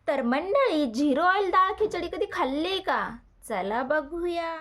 तर मंडळी, zero oil डाळ खिचडी कधी खाल्ली का? चला बघूया.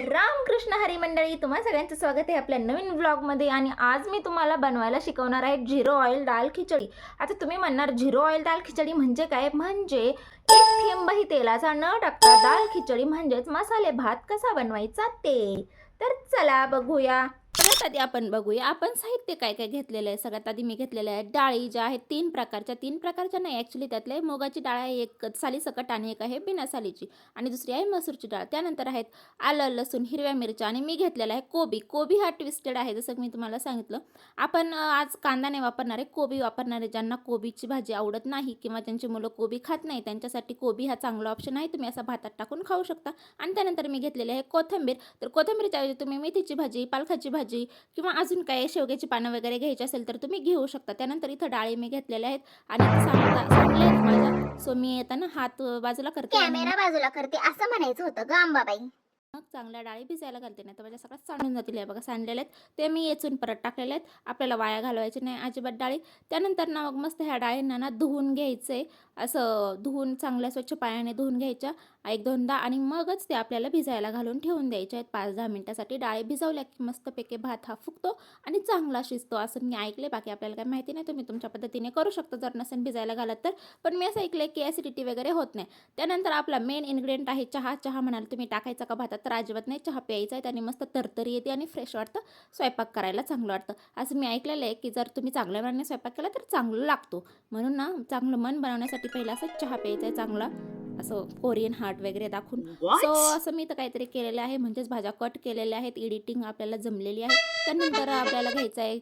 रामकृष्ण हरी मंडळी, तुम्हा सगळ्यांचं स्वागत आहे आपल्या नवीन व्लॉगमध्ये. आणि आज मी तुम्हाला बनवायला शिकवणार आहे झिरो ऑइल डाळ खिचडी. आता तुम्ही म्हणणार झिरो ऑइल डाळ खिचडी म्हणजे काय? म्हणजे एक थेंबही तेलाचा न टाकता डाळ खिचडी म्हणजेच मसाले भात कसा बनवायचा ते. तर चला बघूया. सगळ्यात आधी आपण बघूया आपण साहित्य काय काय घेतलेलं आहे. सगळ्यात आधी मी घेतलेल्या आहे डाळी, ज्या आहेत तीन प्रकारच्या नाही, ॲक्च्युली त्यातले मुगाची डाळ आहे एक सालीसकट आणि एक आहे बिना सालीची आणि दुसरी आहे मसूरची डाळ. त्यानंतर आहेत आलं, लसूण, हिरव्या मिरच्या आणि मी घेतलेला आहे कोबी हा ट्विस्टेड आहे. जसं मी तुम्हाला सांगितलं, आपण आज कांदा नाही वापरणार आहे, कोबी वापरणार आहे. ज्यांना कोबीची भाजी आवडत नाही किंवा ज्यांची मुलं कोबी खात नाही त्यांच्यासाठी कोबी हा चांगला ऑप्शन आहे. तुम्ही असा भातात टाकून खाऊ शकता. आणि त्यानंतर मी घेतलेले आहे कोथिंबीर. तर कोथिंबीरच्या ऐवजी तुम्ही मेथीची भाजी, पालकाची भाजी किंवा अजून काय शेवग्याची पानं वगैरे घ्यायची असेल तर तुम्ही घेऊ शकता. त्यानंतर इथं डाळी मी घेतलेल्या आहेत आणि सांगले माझ्या, सो मी येताना हात बाजूला करते, कॅमेरा बाजूला करते असं म्हणायचं होतं ग अंबाबाई. मग चांगल्या डाळी भिजायला घालते, नाही तर माझ्या सगळ्यात सांडून जातील. आहे बघा सांडलेले आहेत ते मी येचून परत टाकलेले आहेत. आपल्याला वाया घालवायचे नाही अजिबात डाळी. त्यानंतर ना मग मस्त ह्या डाळींना ना धुवून घ्यायचे, असं धुवून चांगल्या स्वच्छ पाण्याने धुवून घ्यायच्या एक दोनदा आणि मगच ते आपल्याला भिजायला घालून ठेवून द्यायचे आहेत 5-10 मिनिटासाठी. डाळी भिजवल्या की मस्तपैकी भात हा फुगतो आणि चांगला शिजतो असं मी ऐकले. बाकी आपल्याला काय माहिती नाही, तुम्ही तुमच्या पद्धतीने करू शकता जर नसेल भिजायला घालत तर. पण मी असं ऐकलं की ॲसिडिटी वगैरे होत नाही. त्यानंतर आपला मेन इन्ग्रेडियंट आहे चहा म्हणाल तुम्ही टाकायचा का भातात? तर अजिबात नाही, चहा प्यायचा आहे. त्याने मस्त तरतरी येते आणि फ्रेश वाटतं, स्वयंपाक करायला चांगलं वाटतं. असं मी ऐकलेलं आहे की जर तुम्ही चांगल्या मनाने स्वयंपाक केला तर चांगलं लागतो. म्हणून ना चांगलं मन बनवण्यासाठी पहिला असं चहा प्यायचा आहे चांगला, असं कोरियन हार्ट वगैरे दाखवून. सो असं मी तर काहीतरी केलेलं आहे, म्हणजेच भाज्या कट केलेल्या आहेत, एडिटिंग आपल्याला जमलेली आहे. त्यानंतर आपल्याला घ्यायचं आहे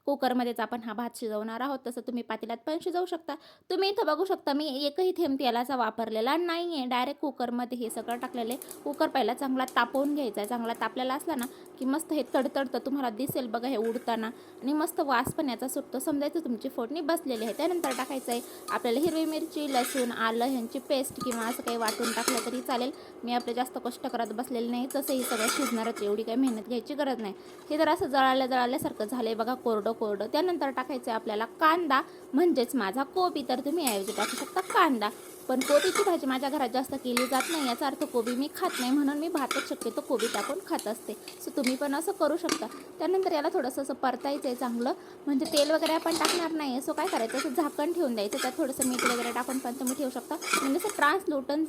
कुकरमध्येच आपण हा भात शिजवणार आहोत. तसं तुम्ही पातेल्यात पण शिजवू शकता. तुम्ही इथं बघू शकता मी एकही थेंब तेलाचा वापरलेला नाही आहे, डायरेक्ट कुकरमध्ये हे सगळं टाकलेलं आहे. कुकर पहिला चांगला तापवून घ्यायचा आहे. चांगला तापलेला असला ना की मस्त हे तडतडतं, तुम्हाला दिसेल बघा हे उडताना, आणि मस्त वास पण याचा सुटतो, समजायचं तुमची फोडणी बसलेली आहे. त्यानंतर टाकायचं आहे आपल्याला हिरवी मिरची, लसूण, आलं ह्यांची पेस्ट किंवा असं काही वाटून टाकलं तरी चालेल. मी आपले जास्त कष्ट करत बसलेले नाही, तसं हे सगळं शिजणारच, एवढी काही मेहनत घ्यायची गरज नाही. हे जर असं जळाल्यासारखं झालं आहे बघा, कोरडं. त्यानंतर टाकायचं आहे आपल्याला कांदा, म्हणजेच माझा कोबी. तर तुम्ही ऐवजी टाकू शकता कांदा. पण कोबीची भाजी माझ्या घरात जास्त केली जात नाही, याचा अर्थ कोबी मी खात नाही, म्हणून मी भातच शक्यतो कोबी टाकून खात असते. सो तुम्ही पण असं करू शकता. त्यानंतर याला थोडंसं असं परतायचं आहे चांगलं, म्हणजे तेल वगैरे आपण टाकणार नाही. सो काय करायचं, असं झाकण ठेवून द्यायचं, त्यात थोडंसं मीठ वगैरे टाकून पण तुम्ही ठेवू शकता. म्हणजे असं ट्रान्सलुटन्स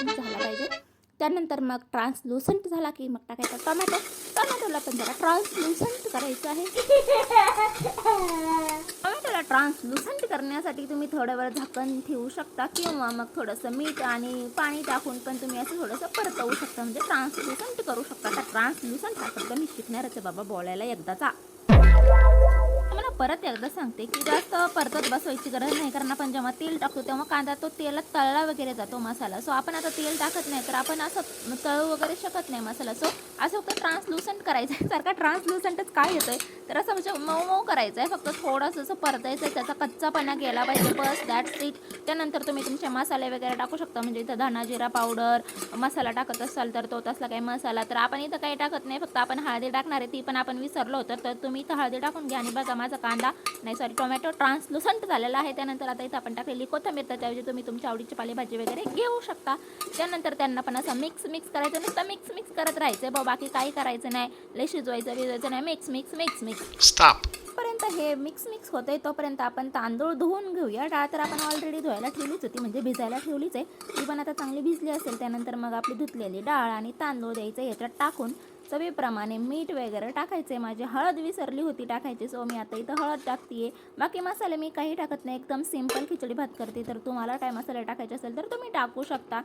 झाला पाहिजे. त्यानंतर मग ट्रान्सलुसंट झाला की मग टाकायचा टोमॅटोला पण जरा ट्रान्सलुसंट करायचं आहे. टोमॅटोला ट्रान्सलुसंट करण्यासाठी तुम्ही थोड्या वेळ झाकण ठेवू शकता किंवा मग थोडंसं मीठ आणि पाणी टाकून पण तुम्ही असं थोडंसं परतवू शकता, म्हणजे ट्रान्सलुसंट करू शकता. आता ट्रान्सलुसंट हा शब्द मी शिकणारच आहे बाबा बोलायला एकदाचा. मला परत एकदा सांगते की जास्त परतत बसवायची गरज नाही, कारण आपण जेव्हा तेल टाकतो तेव्हा कांदा तो तेलात तळला वगैरे जातो मसाला. सो आपण आता तेल टाकत नाही तर आपण असं तळू वगैरे शकत नाही मसाला. सो असं फक्त ट्रान्सलुसंट करायचं आहे. सारखा ट्रान्सलुसंटच काय येतं आहे, तर असं म्हणजे मऊ करायचं आहे, फक्त थोडंसं असं परतायचं आहे, त्याचा कच्चापणा गेला पाहिजे, बस दॅट्स इट. त्यानंतर तुम्ही तुमचे मसाले वगैरे टाकू शकता, म्हणजे इथं धना जिरा पावडर मसाला टाकत असाल तर तो तसला काही मसाला. तर आपण इथं काही टाकत नाही, फक्त आपण हळदी टाकणार आहे, ती पण आपण विसरलो होतं. तर तुम्ही इथं हळदी टाकून घ्या. आणि बघा माझा टोमॅटो ट्रान्सलुसंट झालेला आहे. त्यानंतर आता इथं आपण टाकलेली कोथिंबीर, त्याच्याऐवजी तुम्ही तुमच्या आवडीची पालेभाजी वगैरे घेऊ शकता. त्यानंतर त्यांना पण असं मिक्स करायचं, नुसतं मिक्स करत राहायचं बा, बाकी काही करायचं नाही, लय शिजवायचं नाही, मिक्स पर्यंत हे मिक्स होतंय. तोपर्यंत आपण तांदूळ धुवून घेऊया. डाळ तर आपण ऑलरेडी धुवायला ठेवलीच होती, म्हणजे भिजायला ठेवलीच आहे, ती पण आता चांगली भिजली असेल. त्यानंतर मग आपली धुतलेली डाळ आणि तांदूळ द्यायचं याच्यात टाकून, चवीप्रमाणे मीठ वगैरे टाकायचे. माझी हळद विसरली होती टाकायची, सो मी आता इथं हळद टाकते. बाकी मसाले मी काही टाकत नाही, एकदम सिंपल खिचडी भात करते. तर तुम्हाला काय मसाले टाकायचे असेल तर तुम्ही टाकू शकता.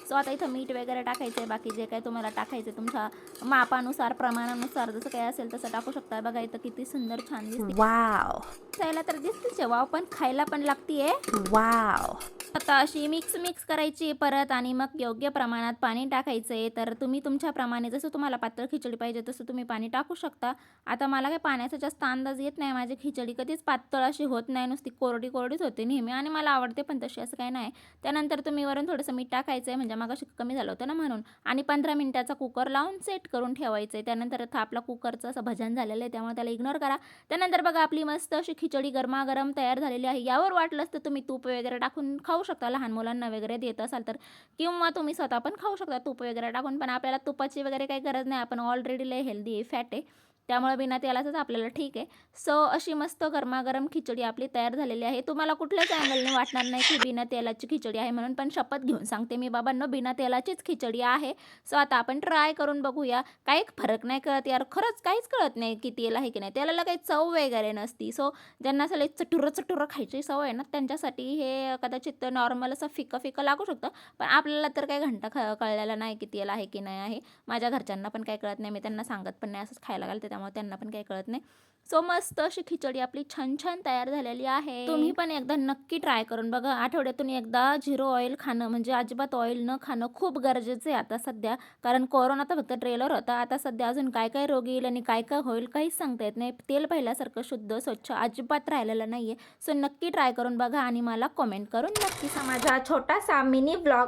सो आता इथं मीठ वगैरे टाकायचे, बाकी जे काय तुम्हाला टाकायचे तुमच्या मापानुसार, प्रमाणानुसार, जसं काय असेल तसं टाकू शकता. बघा इथं किती सुंदर छान दिसते. वाव. दिसायला तर दिसतेच आहे वाव, पण खायला पण लागतीये वाव. आता अशी मिक्स करायची परत आणि मग योग्य प्रमाणात पाणी टाकायचं आहे. तर तुम्ही तुमच्याप्रमाणे जसं तुम्हाला पातळ खिचडी पाहिजे तसं तुम्ही पाणी टाकू शकता. आता मला काही पाण्याचा जास्त अंदाज येत नाही. माझी खिचडी कधीच पातळ अशी होत नाही, नुसती कोरडीच होते नेहमी आणि मला आवडते पण तशी, असं काही नाही. त्यानंतर तुम्ही वरून थोडंसं मीठ टाकायचं आहे, म्हणजे मगाशी कमी झालं होतं ना म्हणून. आणि 15 मिनिटाचा कुकर लावून सेट करून ठेवायचं आहे. त्यानंतर आता आपला कुकरचं असं भजन झालेलं आहे, त्यामुळे त्याला इग्नोर करा. त्यानंतर बघा आपली मस्त अशी खिचडी गरमागरम तयार झालेली आहे. यावर वाटलंच तर तुम्ही तूप वगैरे टाकून खाऊ शकता, लहान मुलांना वगैरे देत असाल तर, किंवा तुम्ही स्वतः पण खाऊ शकता तूप वगैरे टाकून. पण आपल्याला तुपाची वगैरे काही गरज नाही, आपण ऑलरेडी लय हेल्दी आहे, फॅट आहे, त्यामुळे बिना तेलाचंच आपल्याला ठीक आहे. सो अशी मस्त गरमागरम खिचडी आपली तयार झालेली आहे. तुम्हाला कुठल्याच अँगलने वाटणार नाही की बिना तेलाची खिचडी आहे म्हणून, पण शपथ घेऊन सांगते मी बाबांनो, बिना तेलाचीच खिचडी आहे. सो आता आपण ट्राय करून बघूया. काही फरक नाही कळत यार, खरंच काहीच कळत नाही की तेल आहे की नाही. तेलाला काही चव वगैरे नसती. सो ज्यांना असं चटुरं खायची सवय आहे ना, त्यांच्यासाठी हे कदाचित नॉर्मल असं फिकं लागू शकतं. पण आपल्याला तर काही घंटा कळलेला नाही की तेल आहे की नाही आहे. माझ्या घरच्यांना पण काही कळत नाही, मी त्यांना सांगत पण नाही, असंच खायला घालते, त्यामुळे त्यांना पण काही कळत नाही. सो मस्त अशी खिचडी आपली छान तयार झालेली आहे. तुम्ही पण एकदा नक्की ट्राय करून बघा. आठवड्यातून एकदा 0 ऑइल खाणं, म्हणजे अजिबात ऑइल न खाणं खूप गरजेचं आहे आता सध्या. कारण कोरोना तर फक्त ट्रेलर होता, आता सध्या अजून काय रोग येईल आणि काय होईल काहीच सांगता येत नाही. तेल पहिल्यासारखं शुद्ध स्वच्छ अजिबात राहिलेलं नाही आहे. सो नक्की ट्राय करून बघा आणि मला कमेंट करून नक्की सांगा. माझा छोटासा मिनी ब्लॉग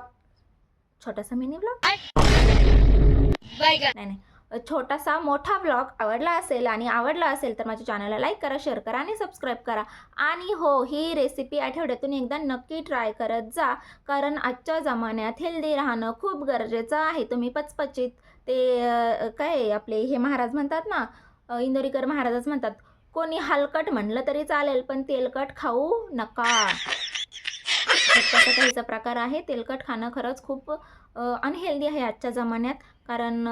नाही, छोटासा मोठा ब्लॉग आवडला असेल तर माझ्या चॅनलला लाईक करा, शेअर करा आणि सबस्क्राईब करा. आणि हो, ही रेसिपी आठवड्यातून एकदा नक्की ट्राय करत जा, कारण आजच्या जमान्यात हेल्दी राहणं खूप गरजेचं आहे. तुम्ही पचपचित ते काय आपले हे महाराज म्हणतात ना, इंदोरीकर महाराजच म्हणतात, कोणी हलकट म्हणलं तरी चालेल पण तेलकट खाऊ नका. तसं काहीचा प्रकार आहे. तेलकट खाणं खरंच खूप अनहेल्दी आहे आजच्या जमान्यात, कारण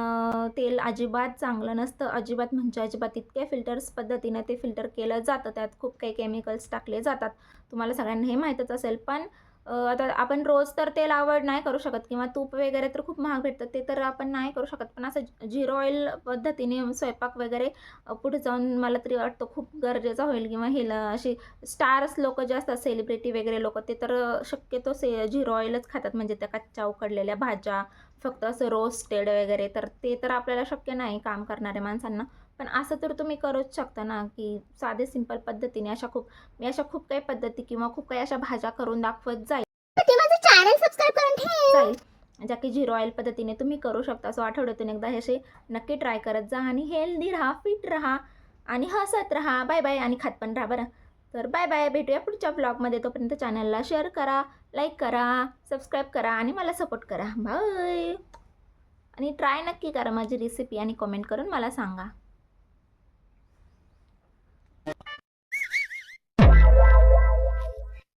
तेल अजिबात चांगलं नसतं, अजिबात म्हणजे अजिबात. इतक्या फिल्टर्स पद्धतीनं ते फिल्टर केलं जातं, त्यात खूप काही केमिकल्स टाकले जातात, तुम्हाला सगळ्यांना हे माहीतच असेल. पण आता आपण रोज तर तेल अवॉइड नाही करू शकत, किंवा तूप वगैरे तर खूप महाग भेटतं, ते तर आपण नाही करू शकत. पण असं 0 ऑइल पद्धतीने स्वयंपाक वगैरे पुढे जाऊन मला तरी वाटतं खूप गरजेचं होईल. किंवा हे अशी स्टार्स लोक जे असतात, सेलिब्रिटी वगैरे लोक, ते तर शक्यतो 0 ऑइलच खातात, म्हणजे त्या कच्च्या उकडलेल्या भाज्या, फक्त असं रोस्टेड वगैरे, तर ते तर आपल्याला शक्य नाही काम करणाऱ्या माणसांना. पण असं तर तुम्ही करूच शकता ना, की साधे सिंपल पद्धतीने मी अशा खूप काही पद्धती किंवा खूप काही अशा भाज्या करून दाखवत जाईल, चॅनल सबस्क्राईब करून ठेव, ज्या की 0 ऑइल पद्धतीने तुम्ही करू शकता. सो आठवड्यातून एकदा हे असे नक्की ट्राय करत जा आणि हेल्दी राहा, फिट राहा आणि हसत राहा. Bye bye. आणि खात पण राहा बरं. तर बाय बाय, भेटूया पुढच्या ब्लॉगमध्ये. तोपर्यंत चॅनलला शेअर करा, लाईक करा, सबस्क्राईब करा आणि मला सपोर्ट करा. बाय. आणि ट्राय नक्की करा माझी रेसिपी आणि कमेंट करून मला सांगा.